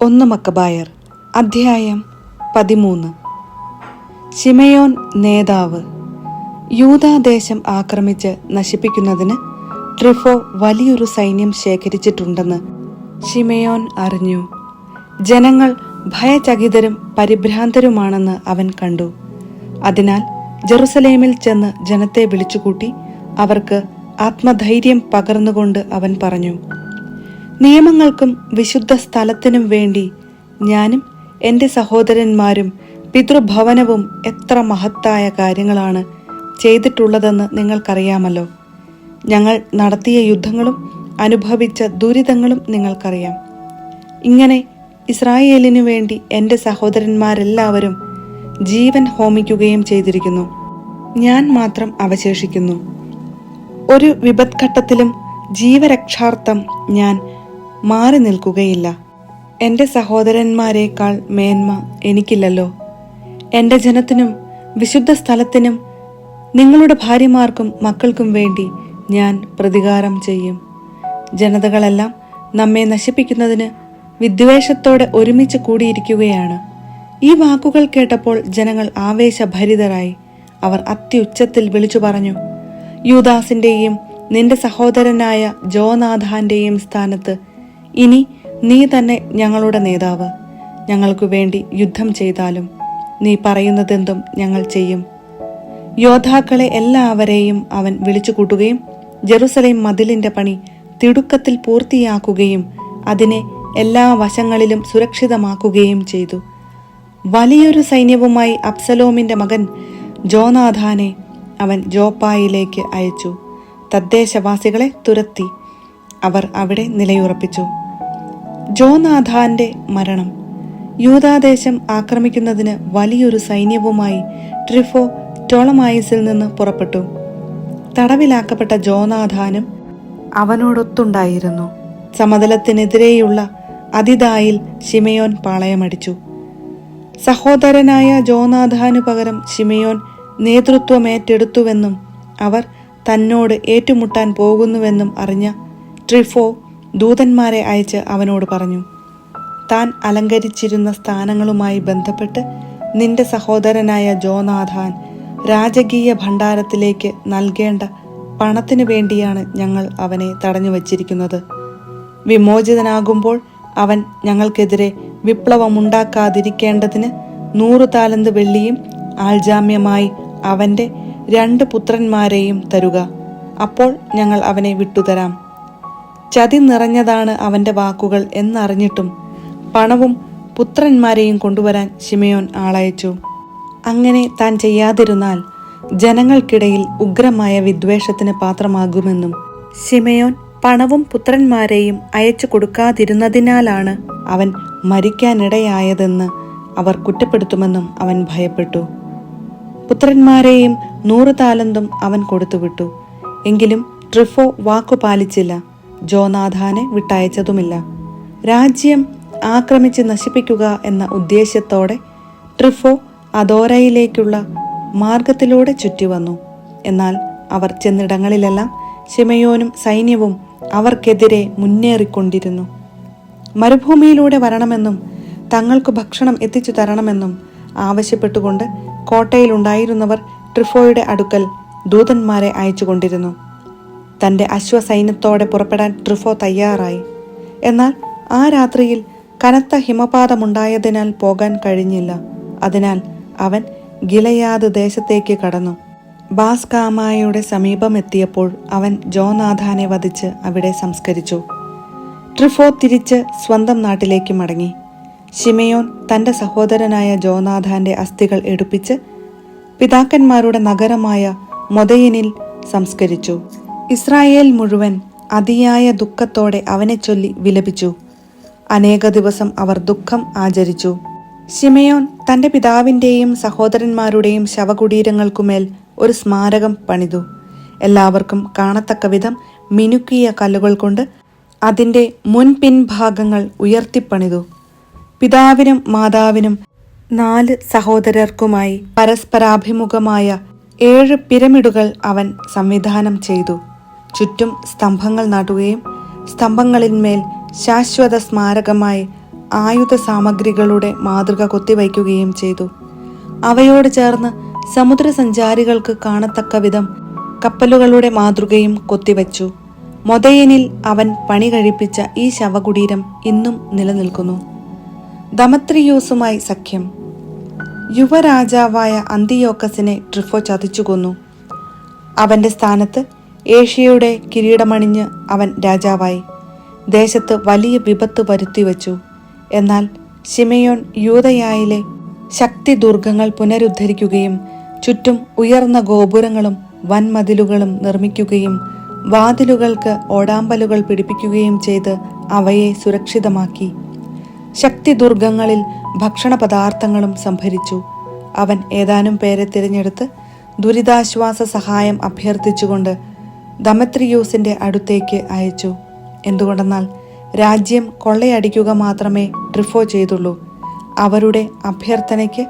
1 മക്കബായർ അധ്യായം 13. ശിമെയോൻ നേതാവ്. യൂദാദേശം ആക്രമിച്ച് നശിപ്പിക്കുന്നതിന് ട്രിഫോ വലിയൊരു സൈന്യം ശേഖരിച്ചിട്ടുണ്ടെന്ന് ശിമെയോൻ അറിഞ്ഞു. ജനങ്ങൾ ഭയചകിതരും പരിഭ്രാന്തരുമാണെന്ന് അവൻ കണ്ടു. അതിനാൽ ജെറുസലേമിൽ ചെന്ന് ജനത്തെ വിളിച്ചുകൂട്ടി അവർക്ക് ആത്മധൈര്യം പകർന്നുകൊണ്ട് അവൻ പറഞ്ഞു: നിയമങ്ങൾക്കും വിശുദ്ധ സ്ഥലത്തിനും വേണ്ടി ഞാനും എൻ്റെ സഹോദരന്മാരും പിതൃഭവനവും എത്ര മഹത്തായ കാര്യങ്ങളാണ് ചെയ്തിട്ടുള്ളതെന്ന് നിങ്ങൾക്കറിയാമല്ലോ. ഞങ്ങൾ നടത്തിയ യുദ്ധങ്ങളും അനുഭവിച്ച ദുരിതങ്ങളും നിങ്ങൾക്കറിയാം. ഇങ്ങനെ ഇസ്രായേലിനു വേണ്ടി എൻ്റെ സഹോദരന്മാരെല്ലാവരും ജീവൻ ഹോമിക്കുകയും ചെയ്തിരിക്കുന്നു. ഞാൻ മാത്രം അവശേഷിക്കുന്നു. ഒരു വിപത്ഘട്ടത്തിലും ജീവരക്ഷാർത്ഥം ഞാൻ മാറി നിൽക്കുകയില്ല. എൻ്റെ സഹോദരന്മാരെക്കാൾ മേന്മ എനിക്കില്ലല്ലോ. എൻ്റെ ജനത്തിനും വിശുദ്ധ സ്ഥലത്തിനും നിങ്ങളുടെ ഭാര്യമാർക്കും മക്കൾക്കും വേണ്ടി ഞാൻ പ്രതികാരം ചെയ്യും. ജനതകളെല്ലാം നമ്മെ നശിപ്പിക്കുന്നതിന് വിദ്വേഷത്തോടെ ഒരുമിച്ച് കൂടിയിരിക്കുകയാണ്. ഈ വാക്കുകൾ കേട്ടപ്പോൾ ജനങ്ങൾ ആവേശഭരിതരായി. അവർ അത്യുച്ചത്തിൽ വിളിച്ചു പറഞ്ഞു: യൂദാസിന്റെയും നിന്റെ സഹോദരനായ ജോനാഥാന്റെയും സ്ഥാനത്ത് ഇനി നീ തന്നെ ഞങ്ങളുടെ നേതാവ്. ഞങ്ങൾക്കു വേണ്ടി യുദ്ധം ചെയ്താലും നീ പറയുന്നതെന്തും ഞങ്ങൾ ചെയ്യും. യോദ്ധാക്കളെ എല്ലാവരെയും അവൻ വിളിച്ചുകൂട്ടുകയും ജെറുസലേം മതിലിന്റെ പണി തിടുക്കത്തിൽ പൂർത്തിയാക്കുകയും അതിനെ എല്ലാ വശങ്ങളിലും സുരക്ഷിതമാക്കുകയും ചെയ്തു. വലിയൊരു സൈന്യവുമായി അബ്സലോമിന്റെ മകൻ ജോനാഥാനെ അവൻ ജോപ്പായിലേക്ക് അയച്ചു. തദ്ദേശവാസികളെ തുരത്തി അവർ അവിടെ നിലയുറപ്പിച്ചു. ജോനാഥാന്റെ മരണം. യൂദാദേശം ആക്രമിക്കുന്നതിന് വലിയൊരു സൈന്യവുമായി ട്രിഫോ ടോളമായിസിൽ നിന്ന് പുറപ്പെട്ടു. തടവിലാക്കപ്പെട്ട ജോനാഥാനും അവനോടൊത്തുണ്ടായിരുന്നു. സമതലത്തിനെതിരെയുള്ള അതിദായിൽ ശിമെയോൻ പാളയമടിച്ചു. സഹോദരനായ ജോനാഥാനു പകരം ശിമെയോൻ നേതൃത്വമേറ്റെടുത്തുവെന്നും അവർ തന്നോട് ഏറ്റുമുട്ടാൻ പോകുന്നുവെന്നും അറിഞ്ഞ ട്രിഫോ ദൂതന്മാരെ അയച്ച് അവനോട് പറഞ്ഞു: താൻ അലങ്കരിച്ചിരുന്ന സ്ഥാനങ്ങളുമായി ബന്ധപ്പെട്ട് നിന്റെ സഹോദരനായ ജോനാഥാൻ രാജകീയ ഭണ്ഡാരത്തിലേക്ക് നൽകേണ്ട പണത്തിനു വേണ്ടിയാണ് ഞങ്ങൾ അവനെ തടഞ്ഞു വച്ചിരിക്കുന്നത്. വിമോചിതനാകുമ്പോൾ അവൻ ഞങ്ങൾക്കെതിരെ വിപ്ലവമുണ്ടാക്കാതിരിക്കേണ്ടതിന് 100 താലന്ത് വെള്ളിയും ആൾജാമ്യമായി അവന്റെ 2 പുത്രന്മാരെയും തരുക. അപ്പോൾ ഞങ്ങൾ അവനെ വിട്ടുതരാം. ചതി നിറഞ്ഞതാണ് അവന്റെ വാക്കുകൾ എന്നറിഞ്ഞിട്ടും പണവും പുത്രന്മാരെയും കൊണ്ടുവരാൻ ശിമെയോൻ ആളയച്ചു. അങ്ങനെ താൻ ചെയ്യാതിരുന്നാൽ ജനങ്ങൾക്കിടയിൽ ഉഗ്രമായ വിദ്വേഷത്തിന് പാത്രമാകുമെന്നും ശിമെയോൻ പണവും പുത്രന്മാരെയും അയച്ചു കൊടുക്കാതിരുന്നതിനാലാണ് അവൻ മരിക്കാനിടയായതെന്ന് അവർ കുറ്റപ്പെടുത്തുമെന്നും അവൻ ഭയപ്പെട്ടു. പുത്രന്മാരെയും 100 താലന്തും അവൻ കൊടുത്തുവിട്ടു. എങ്കിലും ട്രിഫോ വാക്കു പാലിച്ചില്ല. ജോനാഥാനെ വിട്ടയച്ചതുമില്ല. രാജ്യം ആക്രമിച്ച് നശിപ്പിക്കുക എന്ന ഉദ്ദേശ്യത്തോടെ ട്രിഫോ അദോരയിലേക്കുള്ള മാർഗത്തിലൂടെ ചുറ്റിവന്നു. എന്നാൽ അവർ ചെന്നിടങ്ങളിലെല്ലാം ശിമെയോനും സൈന്യവും അവർക്കെതിരെ മുന്നേറിക്കൊണ്ടിരുന്നു. മരുഭൂമിയിലൂടെ വരണമെന്നും തങ്ങൾക്ക് ഭക്ഷണം എത്തിച്ചു തരണമെന്നും ആവശ്യപ്പെട്ടുകൊണ്ട് കോട്ടയിലുണ്ടായിരുന്നവർ ട്രിഫോയുടെ അടുക്കൽ ദൂതന്മാരെ അയച്ചുകൊണ്ടിരുന്നു. തന്റെ അശ്വസൈന്യത്തോടെ പുറപ്പെടാൻ ട്രിഫോ തയ്യാറായി. എന്നാൽ ആ രാത്രിയിൽ കനത്ത ഹിമപാതമുണ്ടായതിനാൽ പോകാൻ കഴിഞ്ഞില്ല. അതിനാൽ അവൻ ഗിലെയാദ് ദേശത്തേക്ക് കടന്നു. ബാസ്കാമായുടെ സമീപമെത്തിയപ്പോൾ അവൻ ജോനാഥാനെ വധിച്ച് അവിടെ സംസ്കരിച്ചു. ട്രിഫോ തിരിച്ച് സ്വന്തം നാട്ടിലേക്ക് മടങ്ങി. ശിമെയോൻ തന്റെ സഹോദരനായ ജോനാഥാന്റെ അസ്ഥികൾ എടുപ്പിച്ച് പിതാക്കന്മാരുടെ നഗരമായ മൊദയിനിൽ സംസ്കരിച്ചു. ഇസ്രായേൽ മുഴുവൻ അതിയായ ദുഃഖത്തോടെ അവനെ ചൊല്ലി വിലപിച്ചു. അനേക ദിവസം അവർ ദുഃഖം ആചരിച്ചു. ശിമെയോൻ തന്റെ പിതാവിന്റെയും സഹോദരന്മാരുടെയും ശവകുടീരങ്ങൾക്കുമേൽ ഒരു സ്മാരകം പണിതു. എല്ലാവർക്കും കാണത്തക്ക വിധം മിനുക്കിയ കല്ലുകൾ കൊണ്ട് അതിന്റെ മുൻപിൻഭാഗങ്ങൾ ഉയർത്തിപ്പണിതു. പിതാവിനും മാതാവിനും 4 സഹോദരർക്കുമായി പരസ്പരാഭിമുഖമായ 7 പിരമിഡുകൾ അവൻ സംവിധാനം ചെയ്തു. ചുറ്റും സ്തംഭങ്ങൾ നാട്ടുകയും സ്തംഭങ്ങളിന്മേൽ ശാശ്വത സ്മാരകമായി ആയുധ സാമഗ്രികളുടെ മാതൃക കൊത്തിവയ്ക്കുകയും ചെയ്തു. അവയോട് ചേർന്ന് സമുദ്രസഞ്ചാരികൾക്ക് കാണത്തക്ക വിധം കപ്പലുകളുടെ മാതൃകയും കൊത്തിവച്ചു. മൊദയനിൽ അവൻ പണി കഴിപ്പിച്ച ഈ ശവകുടീരം ഇന്നും നിലനിൽക്കുന്നു. ദമത്രിയൂസുമായി സഖ്യം. യുവരാജാവായ അന്തിയോക്കസിനെ ട്രിഫോ ചതിച്ചു കൊന്നു. അവന്റെ സ്ഥാനത്ത് ഏഷ്യയുടെ കിരീടമണിഞ്ഞ് അവൻ രാജാവായി. ദേശത്ത് വലിയ വിപത്ത് വരുത്തിവച്ചു. എന്നാൽ ശിമയോൻ യൂദയായിലെ ശക്തി ദുർഗങ്ങൾ പുനരുദ്ധരിക്കുകയും ചുറ്റും ഉയർന്ന ഗോപുരങ്ങളും വൻമതിലുകളും നിർമ്മിക്കുകയും വാതിലുകൾക്ക് ഓടാമ്പലുകൾ പിടിപ്പിക്കുകയും ചെയ്ത് അവയെ സുരക്ഷിതമാക്കി. ശക്തി ദുർഗങ്ങളിൽ ഭക്ഷണ പദാർത്ഥങ്ങളും സംഭരിച്ചു. അവൻ ഏതാനും പേരെ തിരഞ്ഞെടുത്ത് ദുരിതാശ്വാസ സഹായം അഭ്യർത്ഥിച്ചുകൊണ്ട് ദമത്രിയൂസിന്റെ അടുത്തേക്ക് അയച്ചു. എന്തുകൊണ്ടെന്നാൽ രാജ്യം കൊള്ളയടിക്കുക മാത്രമേ ട്രിഫോ ചെയ്തുള്ളൂ. അവരുടെ അഭ്യർത്ഥനയ്ക്ക്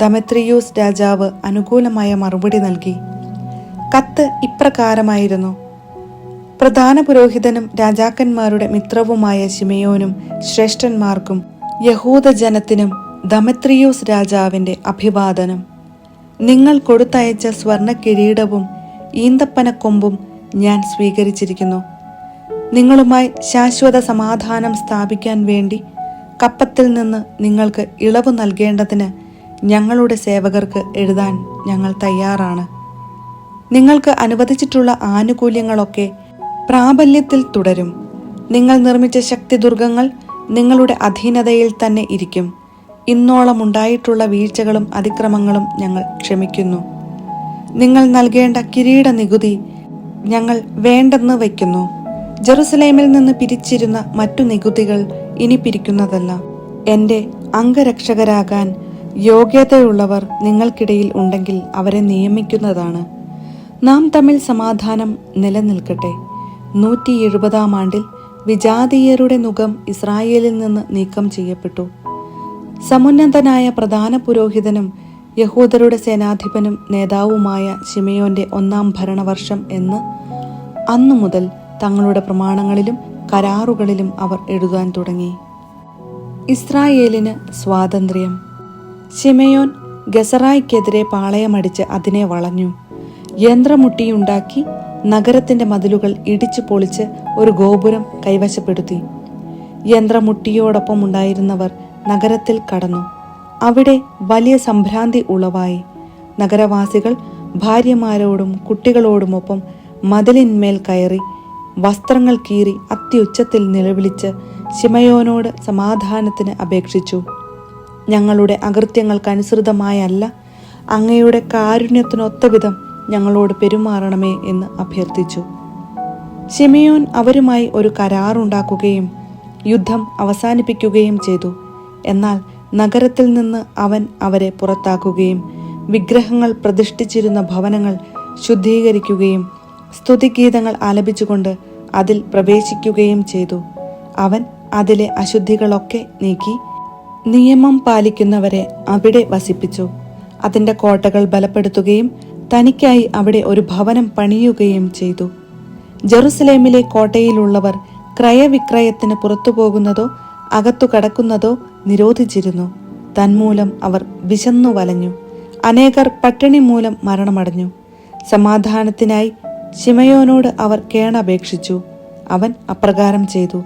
ദമത്രിയൂസ് രാജാവ് അനുകൂലമായ മറുപടി നൽകി. കത്ത് ഇപ്രകാരമായിരുന്നു: പ്രധാന പുരോഹിതനും രാജാക്കന്മാരുടെ മിത്രവുമായ ശിമയോനും ശ്രേഷ്ഠന്മാർക്കും യഹൂദജനത്തിനും ദമത്രിയൂസ് രാജാവിന്റെ അഭിവാദനം. നിങ്ങൾ കൊടുത്തയച്ച സ്വർണ്ണ കിരീടവും ഈന്തപ്പനക്കൊമ്പും ഞാൻ സ്വീകരിച്ചിരിക്കുന്നു. നിങ്ങളുമായി ശാശ്വത സമാധാനം സ്ഥാപിക്കാൻ വേണ്ടി കപ്പത്തിൽ നിന്ന് നിങ്ങൾക്ക് ഇളവ് നൽകേണ്ടതിന് ഞങ്ങളുടെ സേവകർക്ക് എഴുതാൻ ഞങ്ങൾ തയ്യാറാണ്. നിങ്ങൾക്ക് അനുവദിച്ചിട്ടുള്ള ആനുകൂല്യങ്ങളൊക്കെ പ്രാബല്യത്തിൽ തുടരും. നിങ്ങൾ നിർമ്മിച്ച ശക്തിദുർഗങ്ങൾ നിങ്ങളുടെ അധീനതയിൽ തന്നെ ഇരിക്കും. ഇന്നോളം ഉണ്ടായിട്ടുള്ള വീഴ്ചകളും അതിക്രമങ്ങളും ഞങ്ങൾ ക്ഷമിക്കുന്നു. നിങ്ങൾ നൽകേണ്ട കിരീട നികുതി ഞങ്ങൾ വേണ്ടെന്ന് വയ്ക്കുന്നു. ജെറുസലേമിൽ നിന്ന് പിരിച്ചിരുന്ന മറ്റു നികുതികൾ ഇനി പിരിക്കുന്നതല്ല. എൻ്റെ അംഗരക്ഷകരാകാൻ യോഗ്യതയുള്ളവർ നിങ്ങൾക്കിടയിൽ ഉണ്ടെങ്കിൽ അവരെ നിയമിക്കുന്നതാണ്. നാം തമ്മിൽ സമാധാനം നിലനിൽക്കട്ടെ. 170-ാം ആണ്ടിൽ വിജാതീയരുടെ നുകം ഇസ്രായേലിൽ നിന്ന് നീക്കം ചെയ്യപ്പെട്ടു. സമുന്നതനായ പ്രധാന പുരോഹിതനും യഹൂദരുടെ സേനാധിപനും നേതാവുമായ ശിമയോന്റെ 1-ാം ഭരണവർഷം എന്ന് അന്നു മുതൽ തങ്ങളുടെ പ്രമാണങ്ങളിലും കരാറുകളിലും അവർ എഴുതാൻ തുടങ്ങി. ഇസ്രായേലിന് സ്വാതന്ത്ര്യം. ശിമയോൻ ഗസറായ്ക്കെതിരെ പാളയമടിച്ച് അതിനെ വളഞ്ഞു. യന്ത്രമുട്ടിയുണ്ടാക്കി നഗരത്തിന്റെ മതിലുകൾ ഇടിച്ചു പൊളിച്ച് ഒരു ഗോപുരം കൈവശപ്പെടുത്തി. യന്ത്രമുട്ടിയോടൊപ്പം ഉണ്ടായിരുന്നവർ നഗരത്തിൽ കടന്നു. അവിടെ വലിയ സംഭ്രാന്തി ഉളവായി. നഗരവാസികൾ ഭാര്യമാരോടും കുട്ടികളോടുമൊപ്പം മതിലിന്മേൽ കയറി വസ്ത്രങ്ങൾ കീറി അത്യുച്ചത്തിൽ നിലവിളിച്ച് ശിമയോനോട് സമാധാനത്തിന് അപേക്ഷിച്ചു. ഞങ്ങളുടെ അകൃത്യങ്ങൾക്കനുസൃതമായല്ല, അങ്ങയുടെ കാരുണ്യത്തിനൊത്തവിധം ഞങ്ങളോട് പെരുമാറണമേ എന്ന് അഭ്യർത്ഥിച്ചു. ശിമയോൻ അവരുമായി ഒരു കരാറുണ്ടാക്കുകയും യുദ്ധം അവസാനിപ്പിക്കുകയും ചെയ്തു. എന്നാൽ നഗരത്തിൽ നിന്ന് അവൻ അവരെ പുറത്താക്കുകയും വിഗ്രഹങ്ങൾ പ്രതിഷ്ഠിച്ചിരുന്ന ഭവനങ്ങൾ ശുദ്ധീകരിക്കുകയും സ്തുതിഗീതങ്ങൾ ആലപിച്ചുകൊണ്ട് അതിൽ പ്രവേശിക്കുകയും ചെയ്തു. അവൻ അതിലെ അശുദ്ധികളൊക്കെ നീക്കി നിയമം പാലിക്കുന്നവരെ അവിടെ വസിപ്പിച്ചു. അതിൻ്റെ കോട്ടകൾ ബലപ്പെടുത്തുകയും തനിക്കായി അവിടെ ഒരു ഭവനം പണിയുകയും ചെയ്തു. ജെറുസലേമിലെ കോട്ടയിലുള്ളവർ ക്രയവിക്രയത്തിന് പുറത്തു പോകുന്നതോ അകത്തു കടക്കുന്നതോ നിരോധിച്ചിരുന്നു. തന്മൂലം അവർ വിശന്നു വലഞ്ഞു. അനേകർ പട്ടിണി മൂലം മരണമടഞ്ഞു. സമാധാനത്തിനായി ശിമയോനോട് അവർ കേണപേക്ഷിച്ചു. അവൻ അപ്രകാരം ചെയ്തു.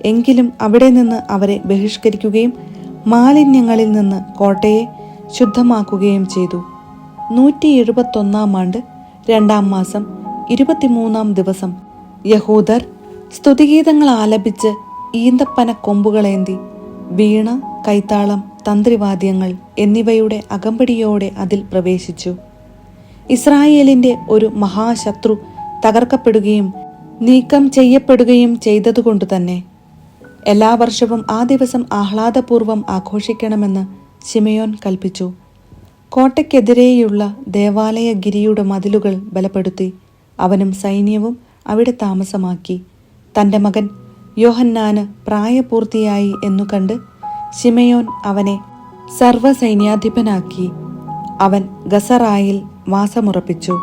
എങ്കിലും അവിടെ നിന്ന് അവരെ ബഹിഷ്കരിക്കുകയും മാലിന്യങ്ങളിൽ നിന്ന് കോട്ടയെ ശുദ്ധമാക്കുകയും ചെയ്തു. 171-ാം ആണ്ട് 2-ാം മാസം 23-ാം ദിവസം യഹൂദർ സ്തുതിഗീതങ്ങൾ ആലപിച്ച് ഈന്തപ്പന കൊമ്പുകളേന്തി വീണ, കൈത്താളം, തന്ത്രിവാദ്യങ്ങൾ എന്നിവയുടെ അകമ്പടിയോടെ അതിൽ പ്രവേശിച്ചു. ഇസ്രായേലിന്റെ ഒരു മഹാശത്രു തകർക്കപ്പെടുകയും നീക്കം ചെയ്യപ്പെടുകയും ചെയ്തതുകൊണ്ടു തന്നെ എല്ലാ വർഷവും ആ ദിവസം ആഹ്ലാദപൂർവ്വം ആഘോഷിക്കണമെന്ന് ശിമയോൻ കൽപ്പിച്ചു. കോട്ടയ്ക്കെതിരെയുള്ള ദേവാലയഗിരിയുടെ മതിലുകൾ ബലപ്പെടുത്തി. അവനും സൈന്യവും അവിടെ താമസമാക്കി. തൻ്റെ മകൻ യോഹന്നാന് പ്രായപൂർത്തിയായി എന്നു കണ്ട് ശിമയോൻ അവനെ സർവ്വസൈന്യാധിപനാക്കി. അവൻ ഗസറായിൽ വാസമുറപ്പിച്ചു.